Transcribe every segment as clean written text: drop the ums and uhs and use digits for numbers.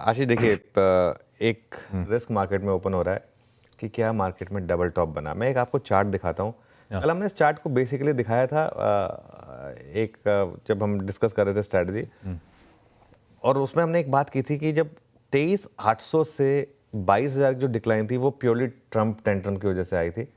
आशीष देखिए, एक risk market में ओपन हो रहा है कि क्या मार्केट में डबल टॉप बना। मैं एक आपको चार्ट दिखाता हूँ। कल हमने इस चार्ट को बेसिकली दिखाया था जब हम डिस्कस कर रहे थे स्ट्रैटेजी, और उसमें हमने एक बात की थी कि जब 23,800 से 22,000 जो डिक्लाइन थी वो प्योरली ट्रम्प टेंट्रम की वजह से आई थी,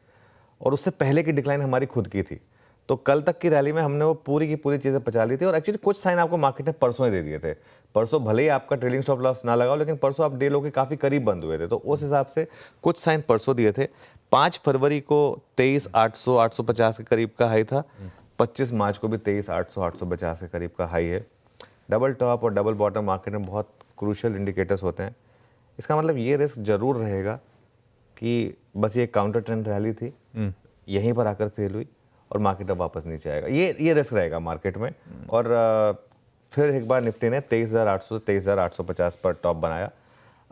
और उससे पहले की डिक्लाइन हमारी खुद की थी। तो कल तक की रैली में हमने वो पूरी की पूरी चीज़ें पचा ली थी, और एक्चुअली कुछ साइन आपको मार्केट ने परसों ही दे दिए थे। परसों भले ही आपका ट्रेलिंग स्टॉप लॉस ना लगाओ, लेकिन परसों आप डे लो के काफ़ी करीब बंद हुए थे, तो उस हिसाब से कुछ साइन परसों दिए थे। 5 फरवरी को 23,800 850 के करीब का हाई था। 25 मार्च को भी 23,800 850 के करीब का हाई है। डबल टॉप और डबल बॉटम मार्केट में बहुत क्रूशियल इंडिकेटर्स होते हैं। इसका मतलब ये रिस्क जरूर रहेगा कि बस ये काउंटर ट्रेंड रैली थी, यहीं पर आकर फेल हुई और मार्केट अब वापस नीचे आएगा। ये रिस्क रहेगा मार्केट में। और फिर एक बार निफ्टी ने 23,800 से 23,850 पर टॉप बनाया।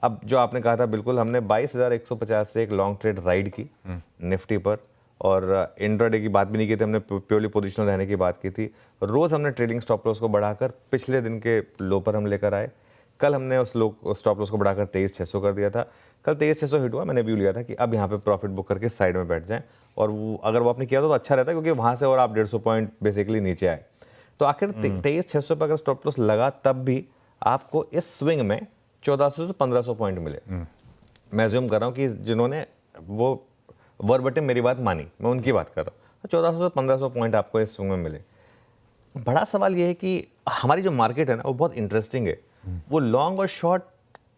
अब जो आपने कहा था, बिल्कुल हमने 22,150 से एक लॉन्ग ट्रेड राइड की निफ्टी पर, और इंट्राडे की बात भी नहीं की थी, हमने प्योरली पोजिशनल रहने की बात की थी। रोज़ हमने ट्रेडिंग स्टॉप लॉस को बढ़ाकर पिछले दिन के लो पर हम लेकर आए। कल हमने उस स्टॉप लॉस को बढ़ाकर 23,600 कर दिया था। कल 23,600 हिट हुआ, मैंने व्यू लिया था कि अब यहाँ पे प्रॉफिट बुक करके साइड में बैठ जाएं, और वो अगर वो आपने किया तो अच्छा रहता है, क्योंकि वहाँ से और आप 150 पॉइंट बेसिकली नीचे आए। तो आखिर 23,600 पर अगर स्टॉप लॉस लगा तब भी आपको इस स्विंग में 1,400 से 1,500 पॉइंट मिले। मैं अज्यूम कर रहा हूँ कि जिन्होंने वो वर्बटिम मेरी बात मानी, मैं उनकी बात कर रहा हूँ। तो 1,400 से 1,500 पॉइंट आपको इस स्विंग में मिले। बड़ा सवाल ये है कि हमारी जो मार्केट है ना, वो बहुत इंटरेस्टिंग है। वो लॉन्ग और शॉर्ट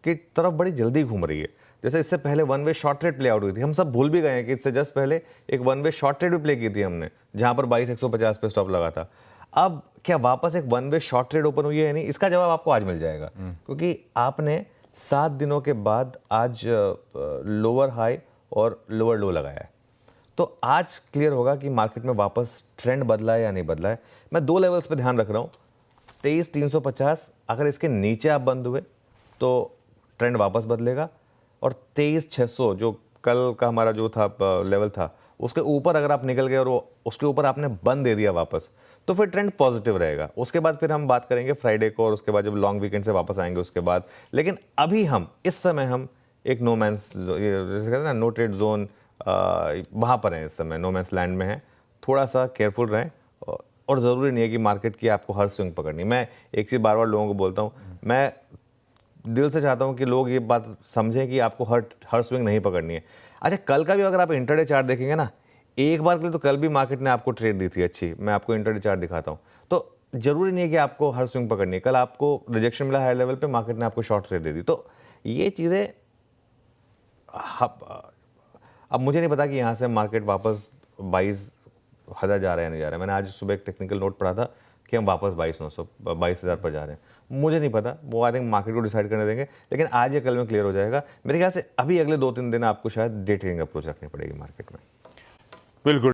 की तरफ बड़ी जल्दी घूम रही है। जैसे इससे पहले one way short trade play out हुई थी, हम सब भूल भी गए हैं कि इससे जस्ट पहले एक वन वे शॉर्ट ट्रेड भी प्ले की थी हमने, जहां पर 22,150 पे स्टॉप लगा था। अब क्या वापस एक one way short trade open हुई है या नहीं, इसका जवाब आपको आज मिल जाएगा, क्योंकि आपने 7 दिनों के बाद आज लोअर हाई और लोअर लो लगाया है। तो आज क्लियर होगा कि मार्केट में वापस ट्रेंड बदला है या नहीं बदला है। मैं 2 लेवल्स पे ध्यान रख रहा हूँ। 23,350, अगर इसके नीचे आप बंद हुए तो ट्रेंड वापस बदलेगा, और 23,600 जो कल का हमारा जो था लेवल था, उसके ऊपर अगर आप निकल गए और उसके ऊपर आपने बंद दे दिया वापस, तो फिर ट्रेंड पॉजिटिव रहेगा। उसके बाद फिर हम बात करेंगे फ्राइडे को, और उसके बाद जब लॉन्ग वीकेंड से वापस आएंगे उसके बाद। लेकिन अभी इस समय हम एक नो मैंस, जैसे कहते हैं ना, नो ट्रेड जोन, वहाँ पर हैं इस समय, नो मैंस लैंड में है। थोड़ा सा केयरफुल रहें, और ज़रूरी नहीं है कि मार्केट की आपको हर स्विंग पकड़नी। मैं एक चीज़ बार बार लोगों को बोलता हूँ, मैं दिल से चाहता हूँ कि लोग ये बात समझें कि आपको हर स्विंग नहीं पकड़नी है। अच्छा, कल का भी अगर आप इंटरडे चार्ट देखेंगे ना, एक बार के लिए तो कल भी मार्केट ने आपको ट्रेड दी थी अच्छी। मैं आपको इंटरडे चार्ट दिखाता हूँ। तो ज़रूरी नहीं है कि आपको हर स्विंग पकड़नी है। कल आपको रिजेक्शन मिला हाई लेवल पे, मार्केट ने आपको शॉर्ट ट्रेड दे दी। तो ये चीज़ें अब मुझे नहीं पता कि यहाँ से मार्केट वापस 22,000 जा रहा है या नहीं जा रहा है। मैंने आज सुबह एक टेक्निकल नोट पढ़ा था कि हम वापस 22,000 पर जा रहे हैं। मुझे नहीं पता, वो आई थिंक मार्केट को डिसाइड करने देंगे, लेकिन आज या कल में क्लियर हो जाएगा मेरे ख्याल से। अभी अगले 2-3 दिन आपको शायद डे ट्रेडिंग अप्रोच रखनी पड़ेगी मार्केट में। बिल्कुल।